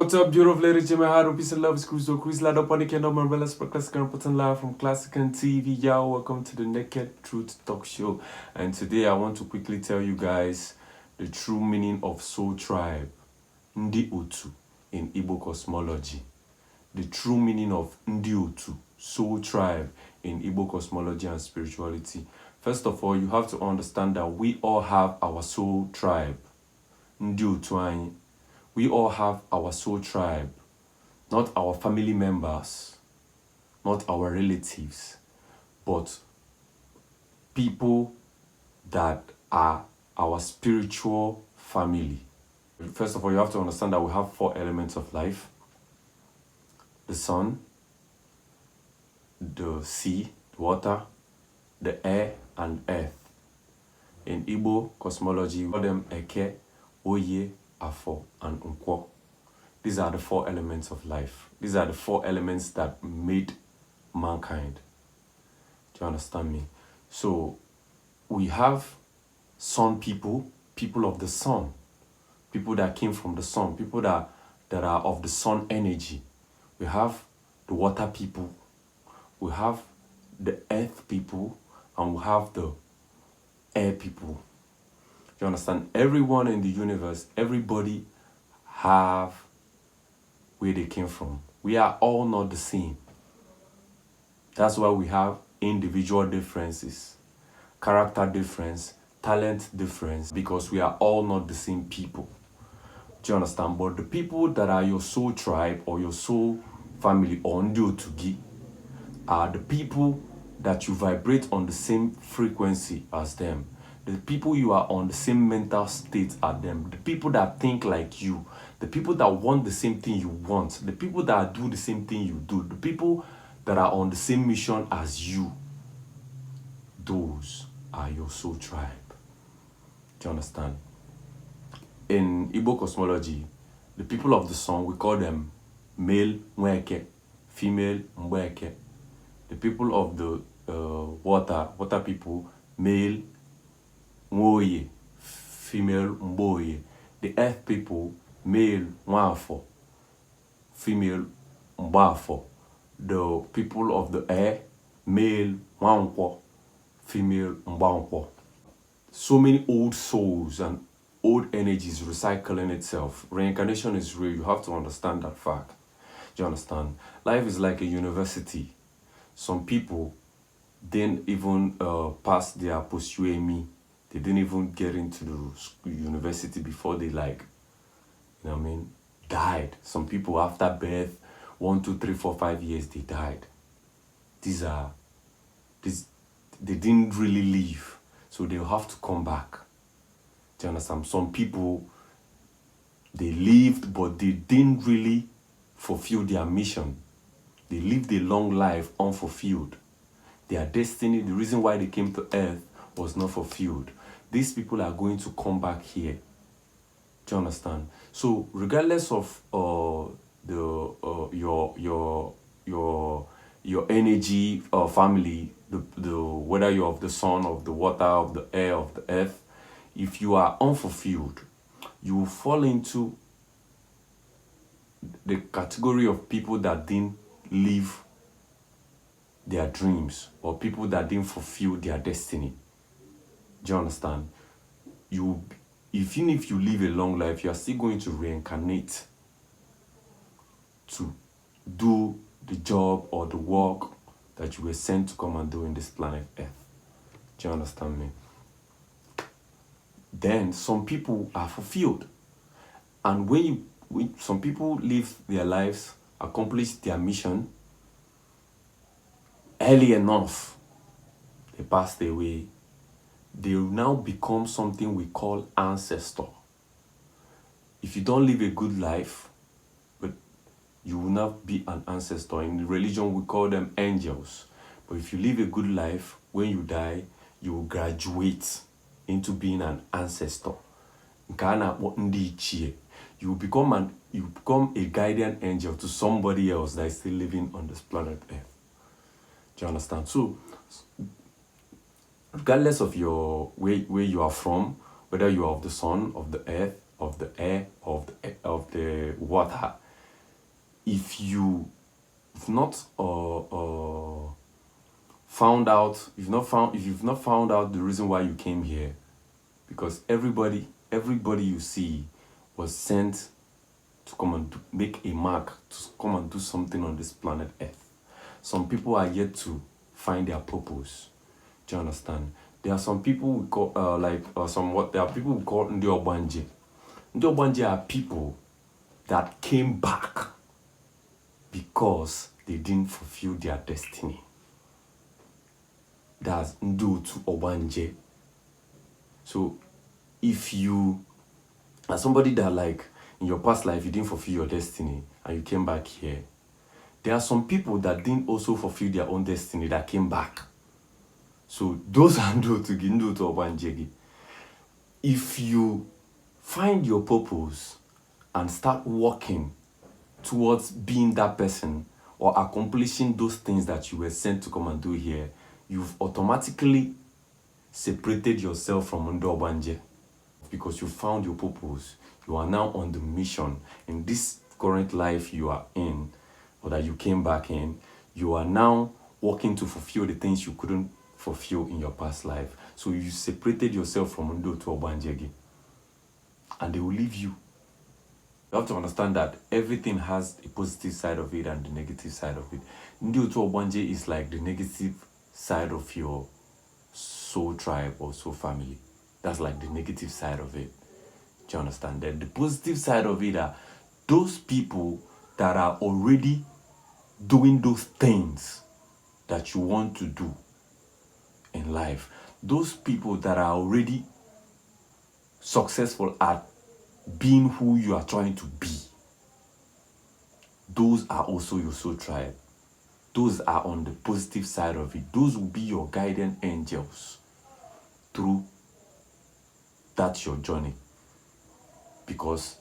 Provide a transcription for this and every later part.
What's up, beautiful ladies? Jimmy Hado, peace and love is Cruise Lad up on the kingdom, Marvelous for Classic and reporting live from Classic and TV. Y'all, welcome to the Naked Truth Talk Show. And today I want to quickly tell you guys the true meaning of Soul Tribe, Ndi Otu, in Igbo Cosmology. The true meaning of Ndi Otu, Soul Tribe, in Igbo Cosmology and Spirituality. First of all, you have to understand that we all have our soul tribe, Ndi Otu anyị. We all have our soul tribe, not our family members, not our relatives, but people that are our spiritual family. First of all, you have to understand that we have 4 elements of life: the sun, the sea, the water, the air, and earth. In Igbo cosmology, we call them Eke, Oye, Afo, and Nkwo. These are the 4 elements of life. These are the 4 elements that made mankind. Do you understand me? So we have sun people, people of the sun, people that came from the sun, people that are of the sun energy. We have the water people, we have the earth people, and we have the air people. You understand? Everyone in the universe, everybody have where they came from. We are all not the same. That's why we have individual differences, character difference, talent difference, because we are all not the same people. Do you understand? But the people that are your soul tribe or your soul family or Ndi Otugi are the people that you vibrate on the same frequency as them. The people you are on the same mental state as them, the people that think like you, the people that want the same thing you want, the people that do the same thing you do, the people that are on the same mission as you, those are your soul tribe. Do you understand? In Igbo cosmology, the people of the sun, we call them male Mweke, female Mweke. The people of the water people, male Mwoye, female Mboye. The earth people, male Mwafo, female Mbafo. The people of the air, male Mwankwo, female Mbankwo. So many old souls and old energies recycling itself. Reincarnation is real. You have to understand that fact. Do you understand? Life is like a university. Some people didn't even pass their post-UME. They didn't even get into the university before they died. Some people after birth, 1, 2, 3, 4, 5 years, they died. They didn't really live. So they'll have to come back. Do you understand? Some people, they lived, but they didn't really fulfill their mission. They lived a long life unfulfilled. Their destiny, the reason why they came to earth, was not fulfilled. These people are going to come back here. Do you understand? So regardless of your energy or family, the whether you're of the sun, of the water, of the air, of the earth, if you are unfulfilled, you will fall into the category of people that didn't live their dreams, or people that didn't fulfill their destiny. Do you understand? Even if you live a long life, you are still going to reincarnate to do the job or the work that you were sent to come and do in this planet Earth. Do you understand me? Then some people are fulfilled. And when some people live their lives, accomplish their mission early enough, they passed away, they will now become something we call ancestor. If you don't live a good life, but you will not be an ancestor. In religion, we call them angels. But if you live a good life, when you die, you will graduate into being an ancestor. You become a guardian angel to somebody else that is still living on this planet Earth. Do you understand? So regardless of where you are from, whether you are of the sun, of the earth, of the air, of the water, if you've not found out, if you've not found out the reason why you came here, because everybody you see was sent to come and make a mark, to come and do something on this planet Earth. Some people are yet to find their purpose. Do you understand? There are some people we call there are people we call Ndi Obanje. Ndi Obanje are people that came back because they didn't fulfill their destiny. That's Ndu to Obanje. So if you are somebody that, like, in your past life you didn't fulfill your destiny and you came back here, there are some people that didn't also fulfill their own destiny that came back. So those are Ndu to Obanje. If you find your purpose and start working towards being that person or accomplishing those things that you were sent to come and do here, you've automatically separated yourself from Ndu Obanje, because you found your purpose. You are now on the mission. In this current life you are in, or that you came back in, you are now working to fulfill the things you couldn't fulfill in your past life. So you separated yourself from Ndu to Obanje, and they will leave you. You have to understand that everything has a positive side of it and the negative side of it. Ndu to Obanje is like the negative side of your soul tribe or soul family. That's like the negative side of it. Do you understand? Then the positive side of it are those people that are already doing those things that you want to do in life. Those people that are already successful at being who you are trying to be. Those are also your soul tribe. Those are on the positive side of it. Those will be your guardian angels through that your journey, because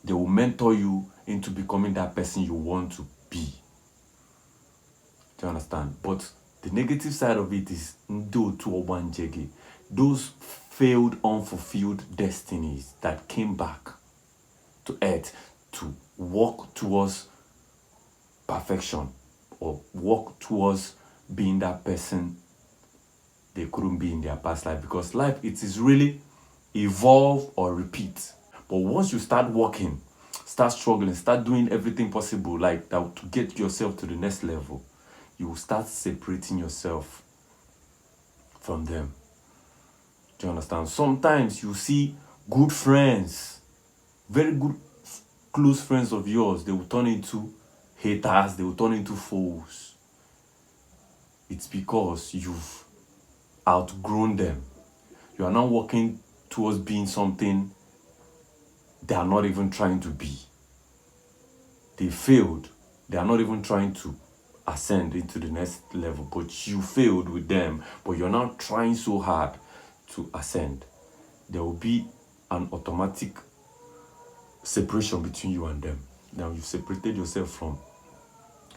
they will mentor you into becoming that person you want to be. Do you understand? But the negative side of it is Ndu to Obanje, those failed, unfulfilled destinies that came back to earth to walk towards perfection or walk towards being that person they couldn't be in their past life. Because life, it is really evolve or repeat. But once you start working, start struggling, start doing everything possible like that to get yourself to the next level, you will start separating yourself from them. Do you understand? Sometimes you see good friends, very good close friends of yours, they will turn into haters, they will turn into foes. It's because you've outgrown them. You are now working towards being something they are not even trying to be. They failed. They are not even trying to ascend into the next level, but you failed with them, but you're now trying so hard to ascend. There will be an automatic separation between you and them. Now you've separated yourself from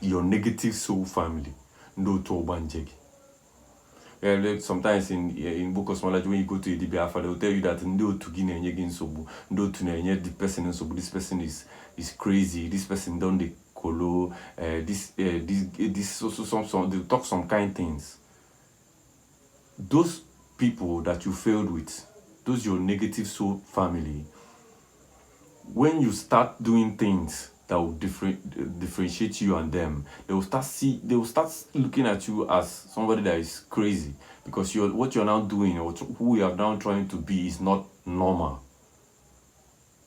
your negative soul family. Ndu to Obanje. Sometimes in book Cosmology, when you go to Idibia Alpha, they will tell you that Ndu to Guinea Sobu, Ndu to the person in Sobu, this person is crazy, this person don't de colo, this also some they talk some kind things. Those people that you failed with, those your negative soul family, when you start doing things that will differentiate you and them, they will start looking at you as somebody that is crazy, because what you're now doing or who you are now trying to be is not normal.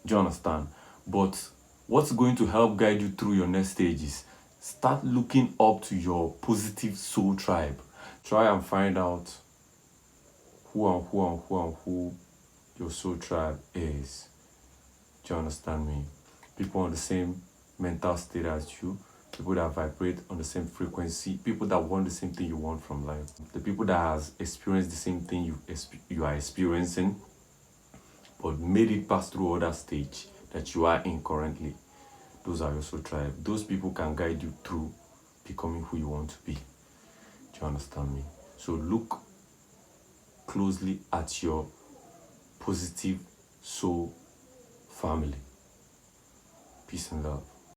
Do you understand? But what's going to help guide you through your next stage is start looking up to your positive soul tribe. Try and find out who your soul tribe is. Do you understand me? People on the same mental state as you, people that vibrate on the same frequency, people that want the same thing you want from life, the people that has experienced the same thing you are experiencing, but made it pass through other stage that you are in currently. Those are your soul tribe. Those people can guide you through becoming who you want to be. Do you understand me? So look closely at your positive soul family. Peace and love.